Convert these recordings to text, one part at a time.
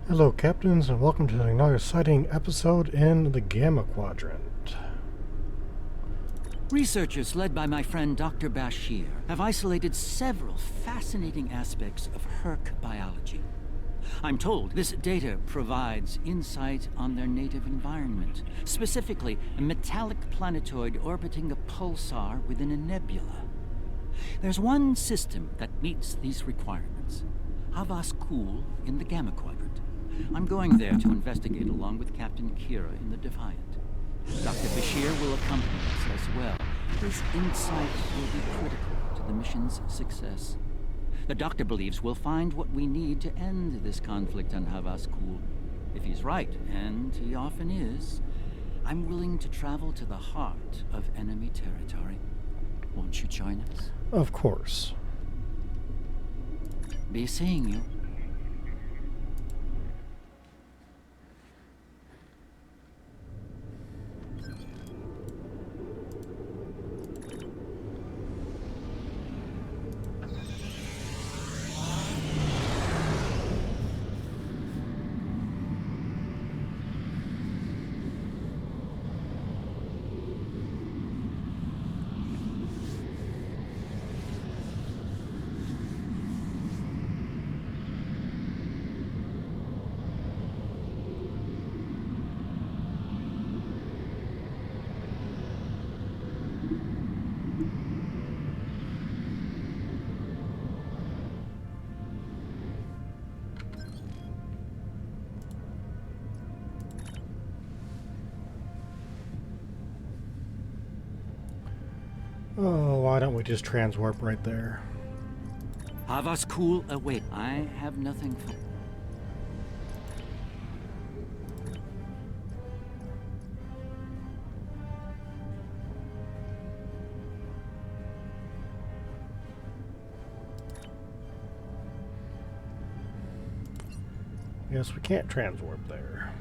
Hello, Captains, and welcome to another exciting episode in the Gamma Quadrant. Researchers led by my friend Dr. Bashir have isolated several fascinating aspects of Herc biology. I'm told this data provides insight on their native environment, specifically a metallic planetoid orbiting a pulsar within a nebula. There's one system that meets these requirements, Havas Kul in the Gamma Quadrant. I'm going there to investigate along with Captain Kira in the Defiant. Dr. Bashir will accompany us as well. His insight will be critical to the mission's success. The Doctor believes we'll find what we need to end this conflict on Havas Kul. If he's right, and he often is, I'm willing to travel to the heart of enemy territory. Won't you join us? Of course. Be seeing you. Oh, why don't we just transwarp right there? Havas Kul await. I have nothing for... Yes, we can't transwarp there.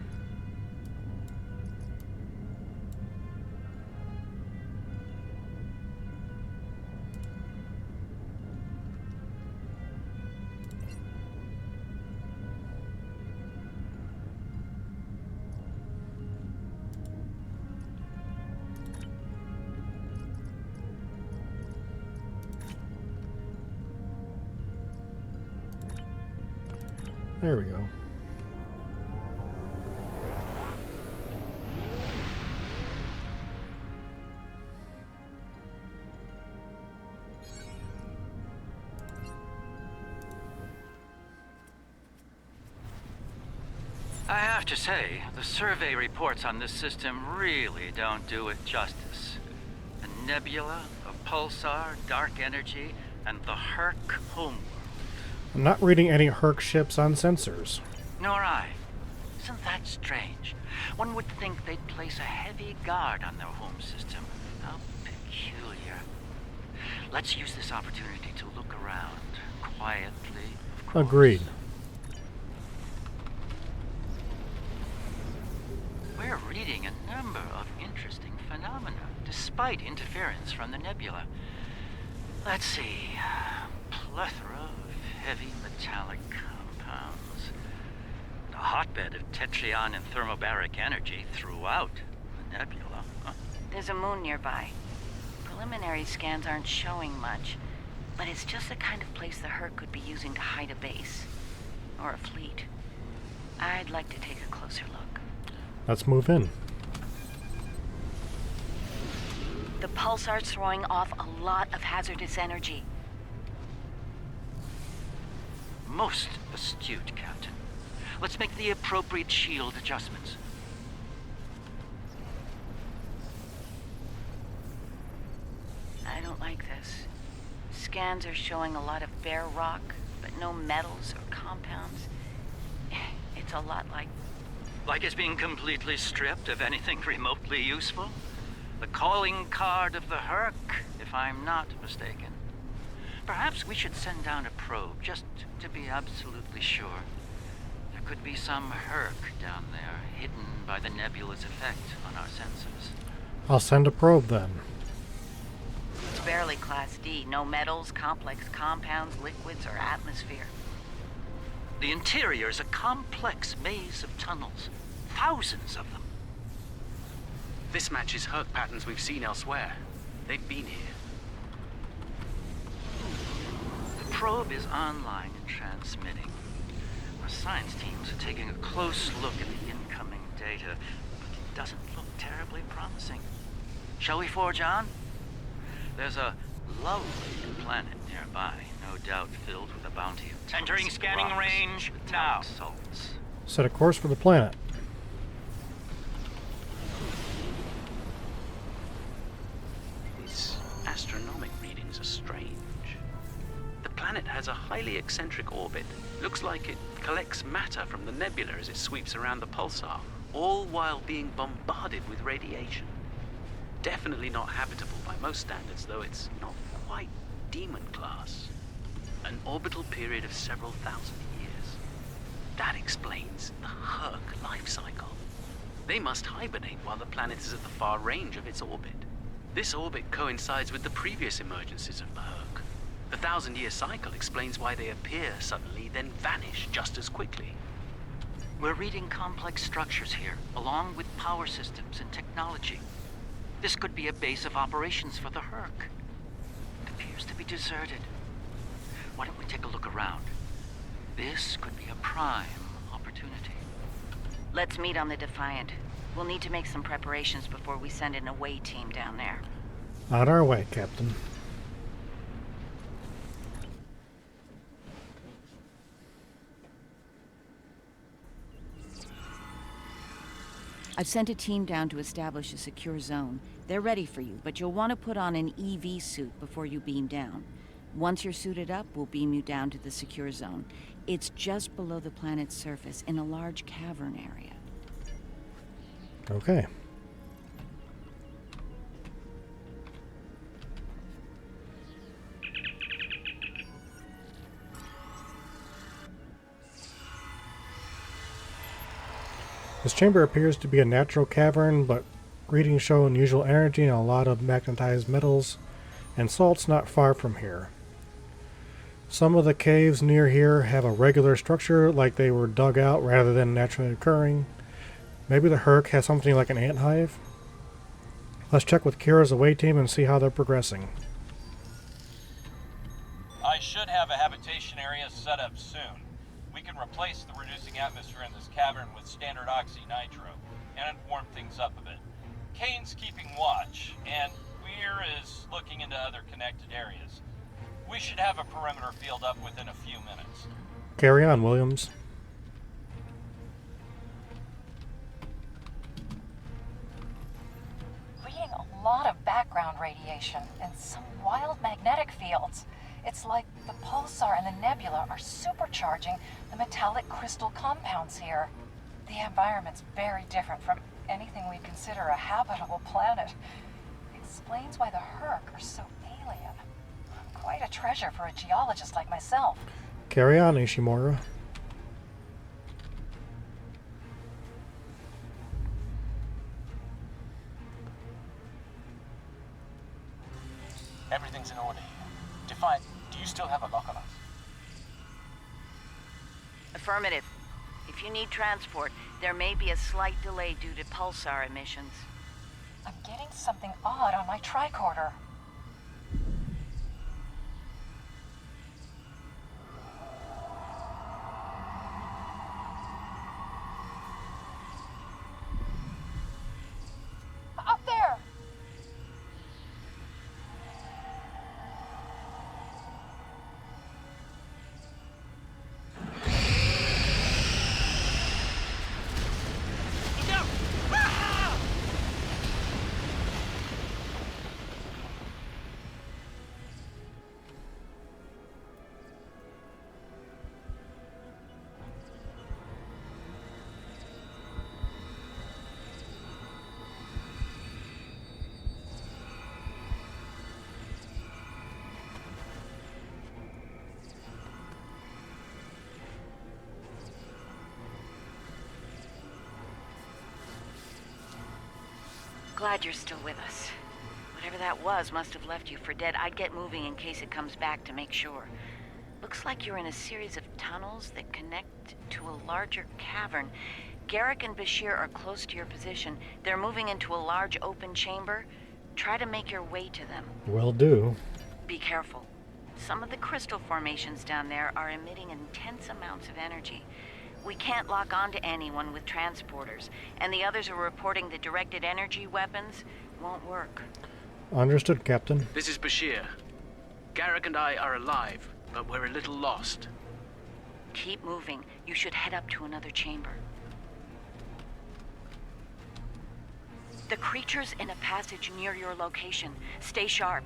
There we go. I have to say, the survey reports on this system really don't do it justice. A nebula, a pulsar, dark energy, and the Herc homeworld. I'm not reading any Herc ships on sensors. Nor I. Isn't that strange? One would think they'd place a heavy guard on their home system. How peculiar. Let's use this opportunity to look around, quietly, of course. Agreed. We're reading a number of interesting phenomena, despite interference from the nebula. Let's see. Plethora of heavy metallic compounds. A hotbed of tetryon and thermobaric energy throughout the nebula. There's a moon nearby. Preliminary scans aren't showing much, but it's just the kind of place the Herc could be using to hide a base. Or a fleet. I'd like to take a closer look. Let's move in. The pulsar's throwing off a lot of hazardous energy. Most astute, Captain. Let's make the appropriate shield adjustments. I don't like this. Scans are showing a lot of bare rock, but no metals or compounds. It's a lot like... Like it's being completely stripped of anything remotely useful? The calling card of the Herc, if I'm not mistaken. Perhaps we should send down a probe, just to be absolutely sure. There could be some Herc down there, hidden by the nebula's effect on our senses. I'll send a probe then. It's barely Class D. No metals, complex compounds, liquids, or atmosphere. The interior is a complex maze of tunnels. Thousands of them. This matches Herc patterns we've seen elsewhere. They've been here. The probe is online and transmitting. Our science teams are taking a close look at the incoming data, but it doesn't look terribly promising. Shall we forge on? There's a lovely planet nearby, no doubt filled with a bounty of tons Entering of scanning rocks, range metallic now. salts. Set a course for the planet. These astronomic readings are strange. The planet has a highly eccentric orbit. Looks like it collects matter from the nebula as it sweeps around the pulsar, all while being bombarded with radiation. Definitely not habitable by most standards, though it's not quite demon class. An orbital period of several thousand years. That explains the Herc life cycle. They must hibernate while the planet is at the far range of its orbit. This orbit coincides with the previous emergences of the Herc. The 1,000-year cycle explains why they appear suddenly, then vanish just as quickly. We're reading complex structures here, along with power systems and technology. This could be a base of operations for the Herc. It appears to be deserted. Why don't we take a look around? This could be a prime opportunity. Let's meet on the Defiant. We'll need to make some preparations before we send an away team down there. On our way, Captain. I've sent a team down to establish a secure zone. They're ready for you, but you'll want to put on an EV suit before you beam down. Once you're suited up, we'll beam you down to the secure zone. It's just below the planet's surface in a large cavern area. Okay. This chamber appears to be a natural cavern, but readings show unusual energy and a lot of magnetized metals and salts not far from here. Some of the caves near here have a regular structure, like they were dug out rather than naturally occurring. Maybe the Herc has something like an ant hive? Let's check with Kira's away team and see how they're progressing. I should have a habitation area set up soon. We can replace the reducing atmosphere in this cavern with standard oxy-nitro, and warm things up a bit. Kane's keeping watch, and Weir is looking into other connected areas. We should have a perimeter field up within a few minutes. Carry on, Williams. Reading a lot of background radiation and some wild magnetic fields. It's like the pulsar and the nebula are supercharging the metallic crystal compounds here. The environment's very different from anything we consider a habitable planet. Explains why the Herc are so alien. Quite a treasure for a geologist like myself. Carry on, Ishimura. Everything's in order here. Defiant, do you still have a lock on us? Affirmative. If you need transport, there may be a slight delay due to pulsar emissions. I'm getting something odd on my tricorder. Up there! Glad you're still with us. Whatever that was must have left you for dead. I'd get moving in case it comes back to make sure. Looks like you're in a series of tunnels that connect to a larger cavern. Garrick and Bashir are close to your position. They're moving into a large open chamber. Try to make your way to them. Will do. Be careful. Some of the crystal formations down there are emitting intense amounts of energy. We can't lock onto anyone with transporters, and the others are reporting that directed energy weapons won't work. Understood, Captain. This is Bashir. Garrick and I are alive, but we're a little lost. Keep moving. You should head up to another chamber. The creature's in a passage near your location. Stay sharp.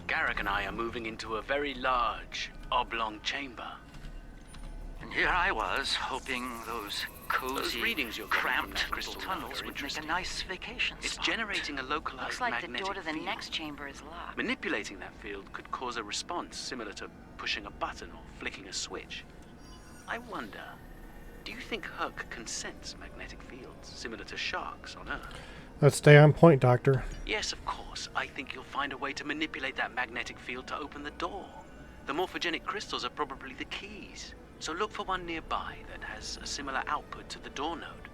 Garrick and I are moving into a very large, oblong chamber. And here I was, hoping those cozy, readings you're getting from cramped that crystal crystal tunnels are would make a interesting. nice vacation It's spot. generating a localized Looks like the magnetic door to the field. next chamber is locked. Manipulating that field could cause a response similar to pushing a button or flicking a switch. I wonder, do you think Herc can sense magnetic fields similar to sharks on Earth? Let's stay on point, Doctor. Yes, of course. I think you'll find a way to manipulate that magnetic field to open the door. The morphogenic crystals are probably the keys. So look for one nearby that has a similar output to the door node.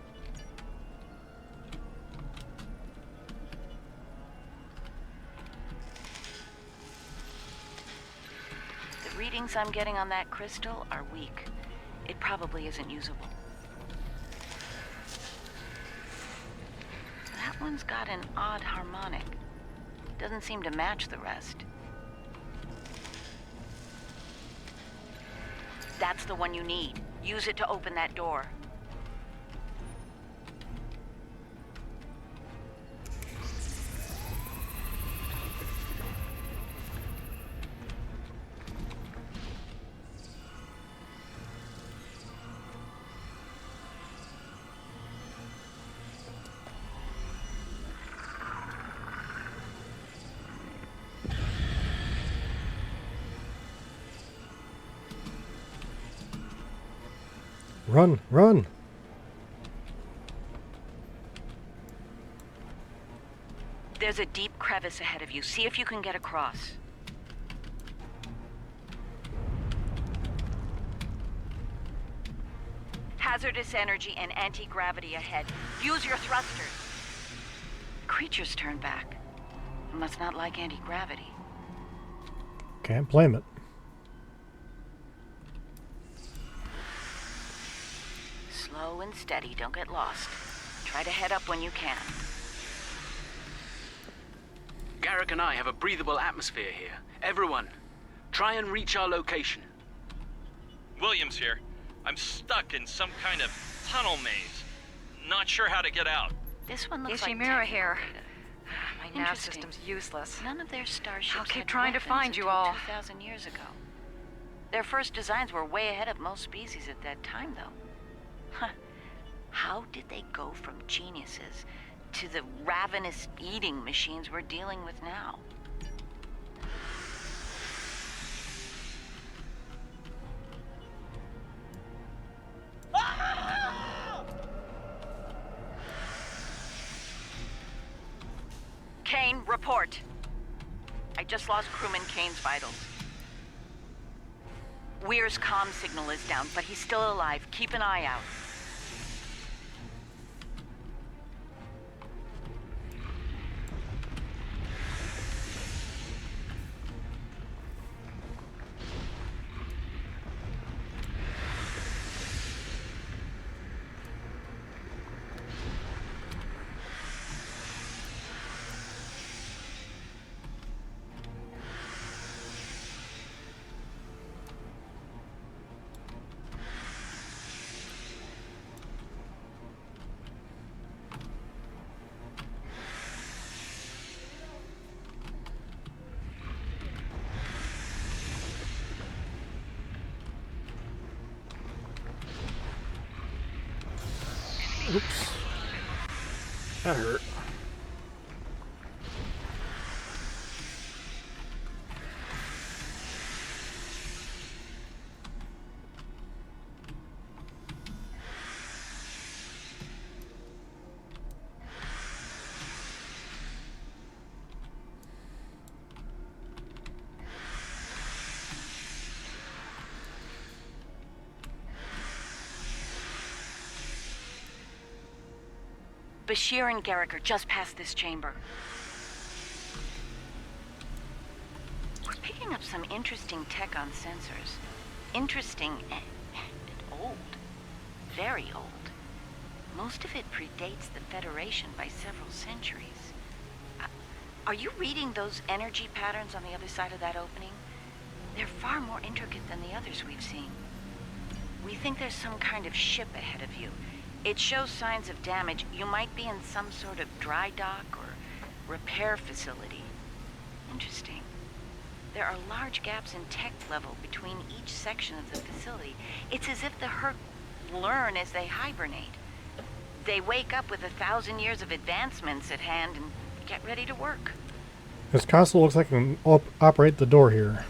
The readings I'm getting on that crystal are weak. It probably isn't usable. That one's got an odd harmonic. Doesn't seem to match the rest. That's the one you need. Use it to open that door. Run, run! There's a deep crevice ahead of you. See if you can get across. Hazardous energy and anti-gravity ahead. Use your thrusters. Creatures turn back. Must not like anti-gravity. Can't blame it. Slow and steady. Don't get lost. Try to head up when you can. Garrick and I have a breathable atmosphere here. Everyone, try and reach our location. Williams here. I'm stuck in some kind of tunnel maze. Not sure how to get out. This one looks like Ishimura here. technical data. My nav Interesting. system's useless. None of their starships I'll keep had trying to weapons find you until all. 2,000 years ago. Their first designs were way ahead of most species at that time, though. Huh. How did they go from geniuses to the ravenous eating machines we're dealing with now? Kane, report. I just lost crewman Kane's vitals. Weir's comm signal is down, but he's still alive. Keep an eye out. Oops. That hurt. Bashir and Garrick are just past this chamber. We're picking up some interesting tech on sensors. Interesting and old. Very old. Most of it predates the Federation by several centuries. Are you reading those energy patterns on the other side of that opening? They're far more intricate than the others we've seen. We think there's some kind of ship ahead of you. It shows signs of damage. You might be in some sort of dry dock or repair facility. Interesting. There are large gaps in tech level between each section of the facility. It's as if the Herc learn as they hibernate. They wake up with 1,000 years of advancements at hand and get ready to work. This console looks like it can operate the door here.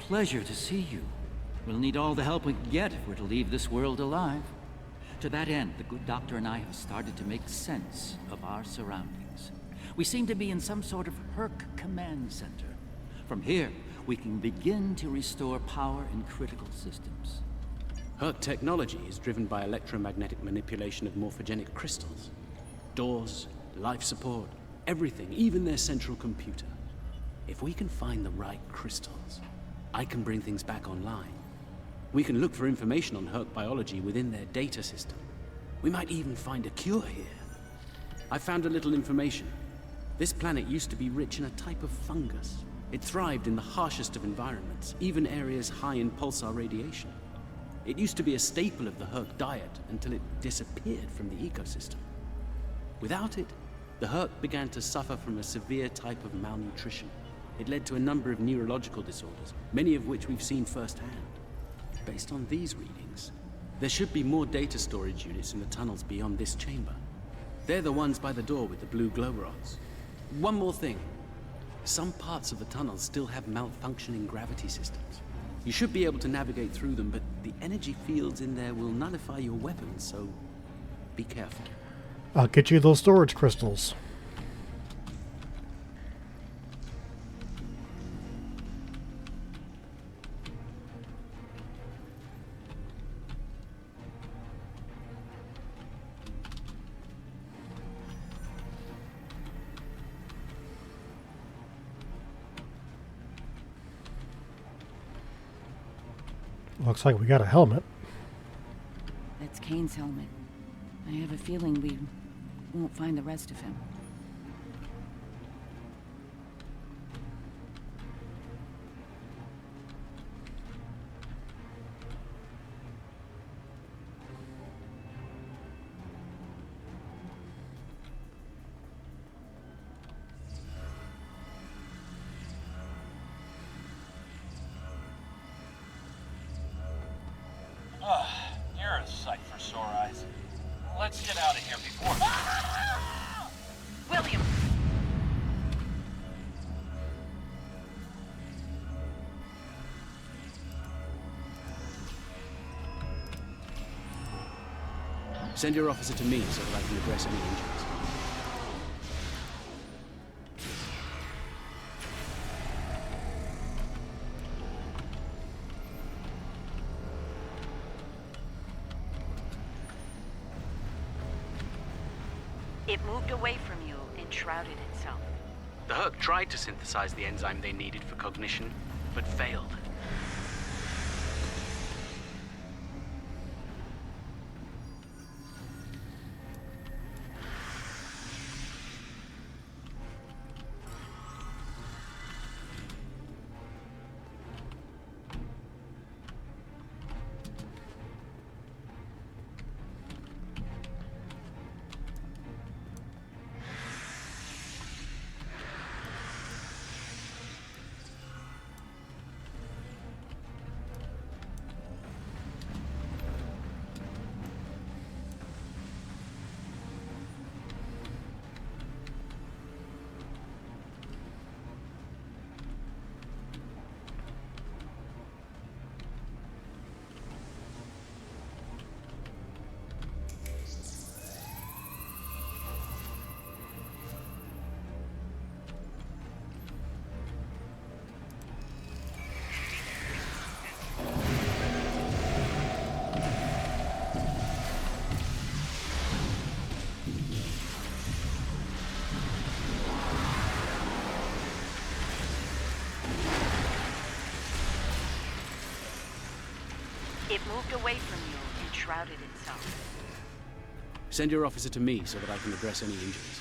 Pleasure to see you. We'll need all the help we can get if we're to leave this world alive. To that end, the good doctor and I have started to make sense of our surroundings. We seem to be in some sort of Herc command center. From here, we can begin to restore power in critical systems. Herc technology is driven by electromagnetic manipulation of morphogenic crystals. Doors, life support, everything, even their central computer. If we can find the right crystals, I can bring things back online. We can look for information on Herc biology within their data system. We might even find a cure here. I found a little information. This planet used to be rich in a type of fungus. It thrived in the harshest of environments, even areas high in pulsar radiation. It used to be a staple of the Herc diet until it disappeared from the ecosystem. Without it, the Herc began to suffer from a severe type of malnutrition. It led to a number of neurological disorders, many of which we've seen firsthand. Based on these readings, there should be more data storage units in the tunnels beyond this chamber. They're the ones by the door with the blue glow rods. One more thing. Some parts of the tunnels still have malfunctioning gravity systems. You should be able to navigate through them, but the energy fields in there will nullify your weapons, so be careful. I'll get you those storage crystals. Looks like we got a helmet. That's Kane's helmet. I have a feeling we won't find the rest of him. You're a sight for sore eyes. Let's get out of here before... William! Send your officer to me so that I can address any injuries. It moved away from you and shrouded itself. The Herc tried to synthesize the enzyme they needed for cognition, but failed. It moved away from you and shrouded itself. Send your officer to me so that I can address any injuries.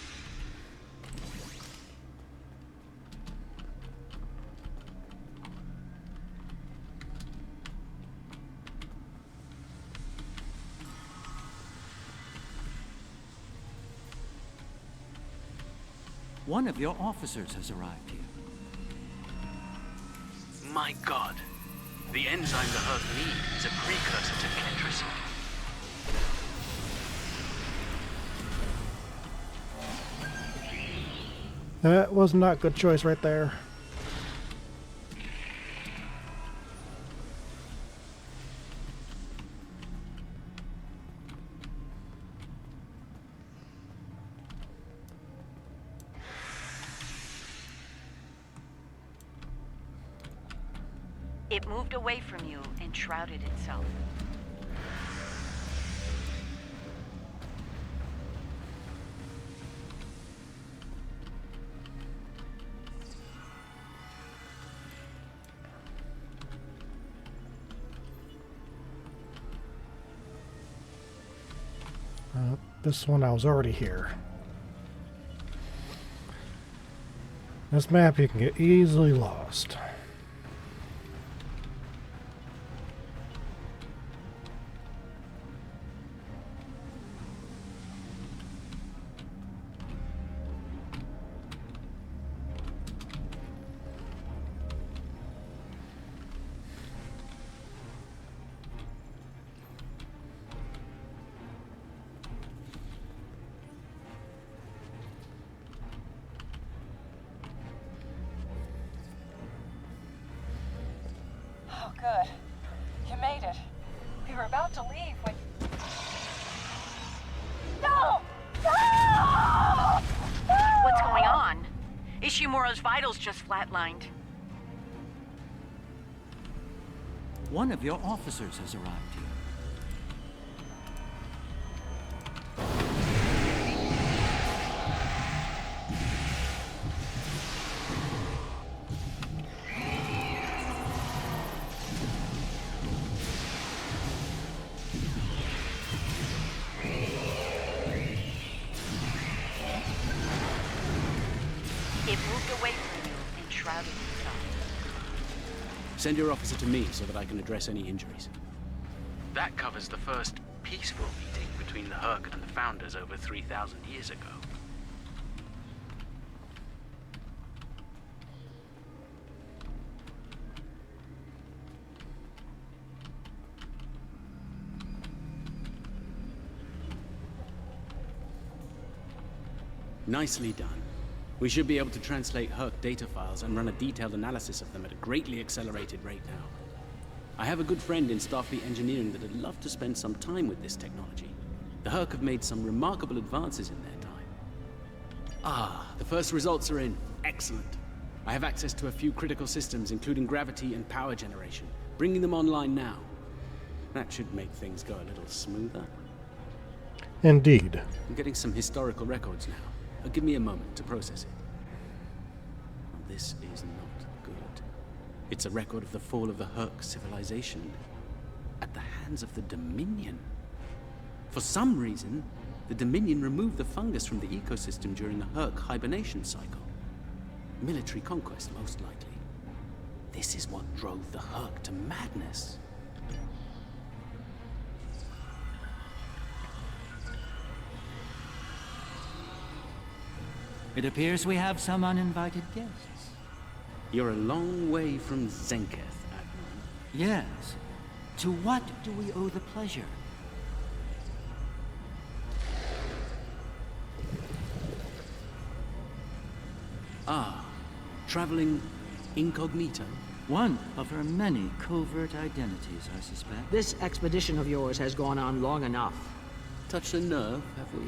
One of your officers has arrived here. My god. The enzyme the Herc need is a precursor to Ketracin. That was not a good choice right there. It moved away from you and shrouded itself. This one I was already here. This map you can get easily lost. Oh, good. You made it. We were about to leave when... No! No! What's going on? Ishimura's vitals just flatlined. One of your officers has arrived here. It moved away from you and shrouded itself. Send your officer to me so that I can address any injuries. That covers the first peaceful meeting between the Herc and the Founders over 3,000 years ago. Nicely done. We should be able to translate Herc data files and run a detailed analysis of them at a greatly accelerated rate now. I have a good friend in Starfleet Engineering that would love to spend some time with this technology. The Herc have made some remarkable advances in their time. Ah, the first results are in. Excellent. I have access to a few critical systems, including gravity and power generation. Bringing them online now. That should make things go a little smoother. Indeed. I'm getting some historical records now. Give me a moment to process it. This is not good. It's a record of the fall of the Herc civilization at the hands of the Dominion. For some reason, the Dominion removed the fungus from the ecosystem during the Herc hibernation cycle. Military conquest, most likely. This is what drove the Herc to madness. It appears we have some uninvited guests. You're a long way from Zenketh, Admiral. Yes. To what do we owe the pleasure? Ah, traveling incognito. One of her many covert identities, I suspect. This expedition of yours has gone on long enough. Touched a nerve, have we?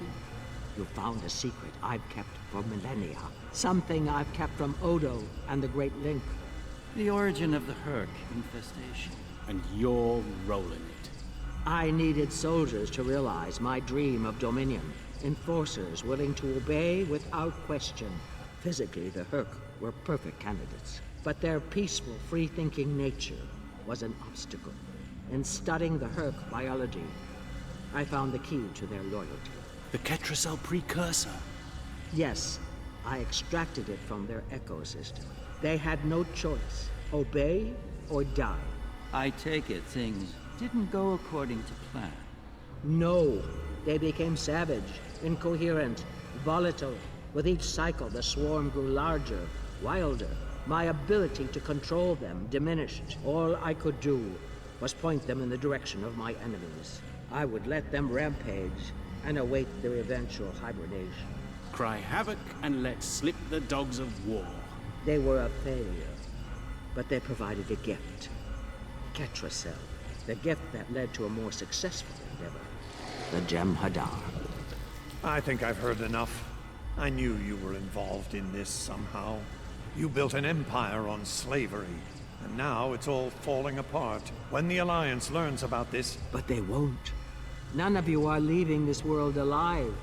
You found a secret I've kept for millennia. Something I've kept from Odo and the Great Link. The origin of the Herc infestation. And you're rolling it. I needed soldiers to realize my dream of dominion. Enforcers willing to obey without question. Physically, the Herc were perfect candidates. But their peaceful, free-thinking nature was an obstacle. In studying the Herc biology, I found the key to their loyalty. The Ketracel precursor. Yes, I extracted it from their ecosystem. They had no choice. Obey or die. I take it things didn't go according to plan. No, they became savage, incoherent, volatile. With each cycle, the swarm grew larger, wilder. My ability to control them diminished. All I could do was point them in the direction of my enemies. I would let them rampage and await their eventual hibernation. Cry havoc and let slip the dogs of war. They were a failure, but they provided a gift. Ketracel, the gift that led to a more successful endeavor. The Gem Hadar. I think I've heard enough. I knew you were involved in this somehow. You built an empire on slavery, and now it's all falling apart. When the Alliance learns about this... But they won't. None of you are leaving this world alive.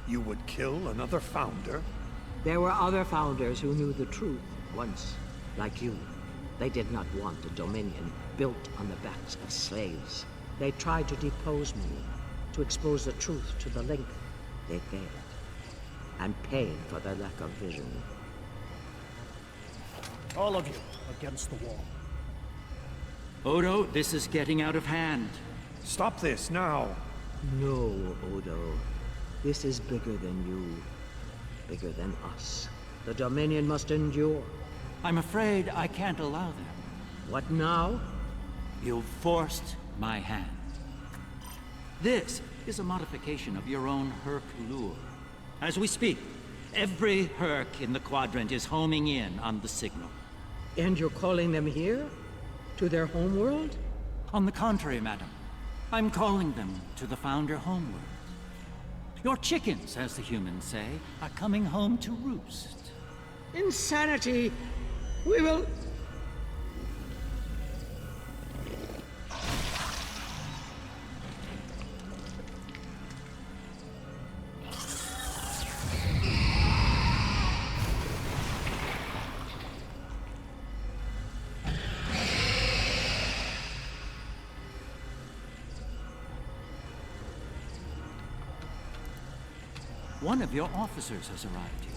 You would kill another founder? There were other founders who knew the truth once, like you. They did not want a dominion built on the backs of slaves. They tried to depose me, to expose the truth to the link. They failed, and paid for their lack of vision. All of you, against the wall. Odo, this is getting out of hand. Stop this, now! No, Odo. This is bigger than you. Bigger than us. The Dominion must endure. I'm afraid I can't allow that. What now? You've forced my hand. This is a modification of your own Herc lure. As we speak, every Herc in the Quadrant is homing in on the signal. And you're calling them here? To their homeworld? On the contrary, madam. I'm calling them to the Founder homeworld. Your chickens, as the humans say, are coming home to roost. Insanity! We will... One of your officers has arrived here.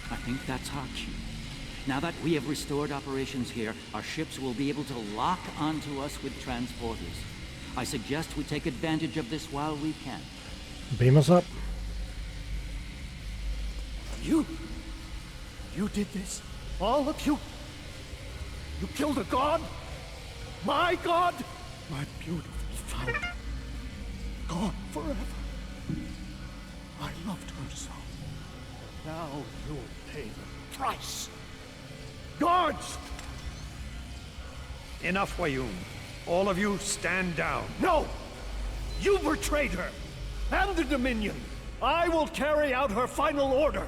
I think that's our cue. Now that we have restored operations here, our ships will be able to lock onto us with transporters. I suggest we take advantage of this while we can. Beam us up. You did this? All of you? You killed a god? My god? My beautiful founder. Gone forever. I loved her so. Now you'll pay the price. Guards! Enough, Wayoon. All of you, stand down. No! You betrayed her! And the Dominion! I will carry out her final order!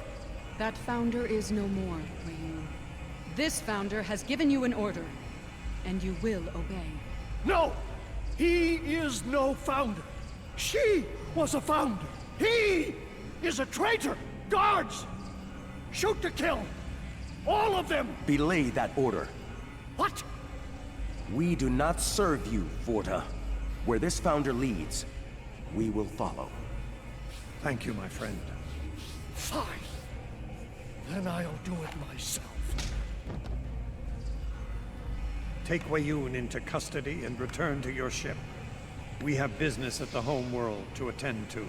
That founder is no more, Wayoon. This founder has given you an order, and you will obey. No! He is no founder. She was a founder. He is a traitor! Guards! Shoot to kill! All of them! Belay that order. What? We do not serve you, Vorta. Where this founder leads, we will follow. Thank you, my friend. Fine. Then I'll do it myself. Take Wayoon into custody and return to your ship. We have business at the home world to attend to.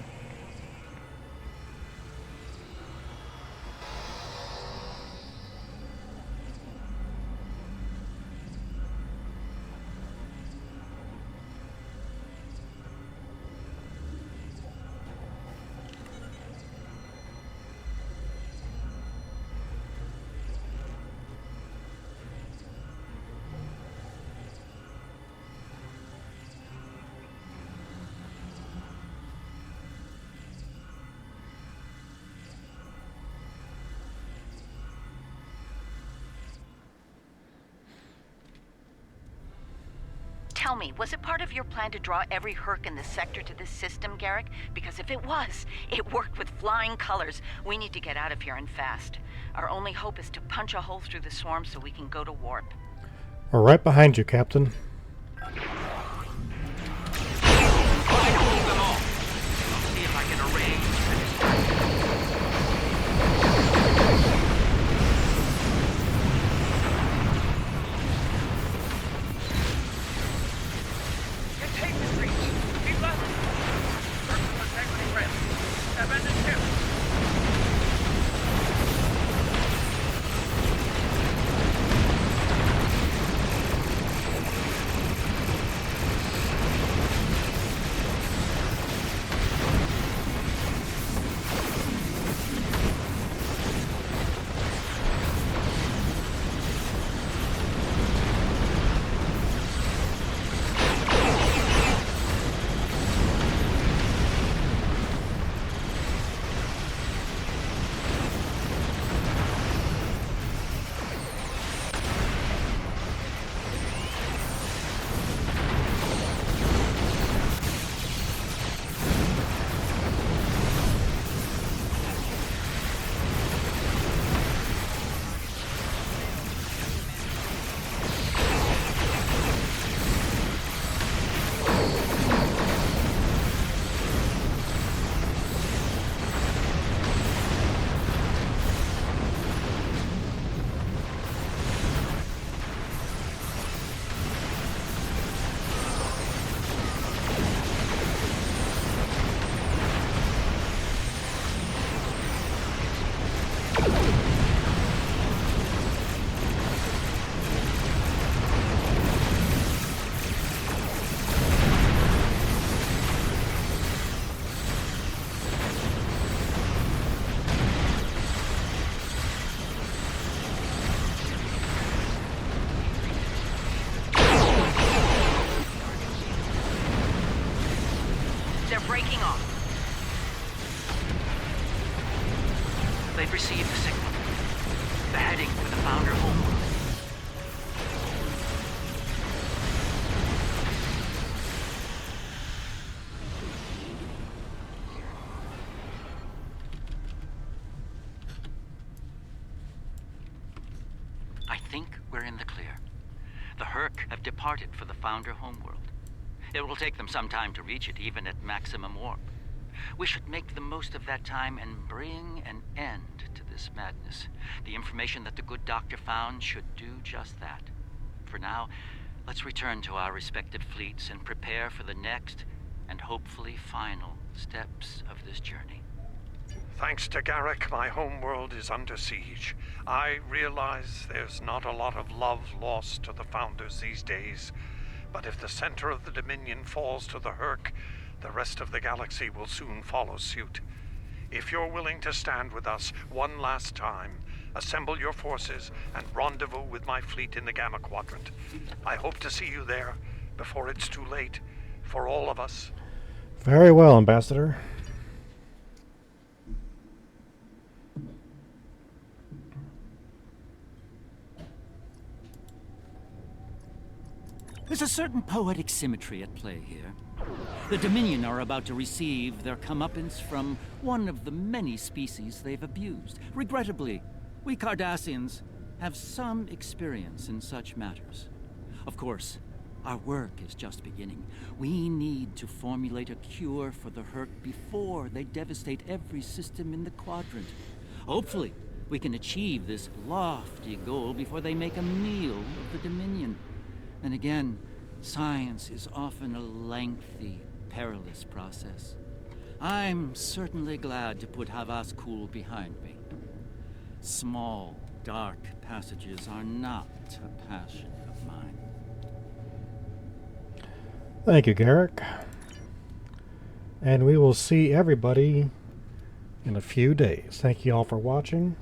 Tell me, was it part of your plan to draw every Herc in the sector to this system, Garrick? Because if it was, it worked with flying colors. We need to get out of here and fast. Our only hope is to punch a hole through the swarm so we can go to warp. We're right behind you, Captain. Try to hold them off. I'll see if I can arrange to distract them. Breaking off. They've received the signal. They're heading for the Founder homeworld. I think we're in the clear. The Herc have departed for the Founder homeworld. It will take them some time to reach it, even at maximum warp. We should make the most of that time and bring an end to this madness. The information that the good doctor found should do just that. For now, let's return to our respective fleets and prepare for the next and hopefully final steps of this journey. Thanks to Garrick, my homeworld is under siege. I realize there's not a lot of love lost to the Founders these days. But if the center of the Dominion falls to the Herc, the rest of the galaxy will soon follow suit. If you're willing to stand with us one last time, assemble your forces and rendezvous with my fleet in the Gamma Quadrant. I hope to see you there before it's too late for all of us. Very well, Ambassador. There's a certain poetic symmetry at play here. The Dominion are about to receive their comeuppance from one of the many species they've abused. Regrettably, we Cardassians have some experience in such matters. Of course, our work is just beginning. We need to formulate a cure for the Herc before they devastate every system in the Quadrant. Hopefully, we can achieve this lofty goal before they make a meal of the Dominion. And again, Science is often a lengthy, perilous process. I'm certainly glad to put Havaskul behind me. Small, dark passages are not a passion of mine. Thank you, Garrick. And we will see everybody in a few days. Thank you all for watching.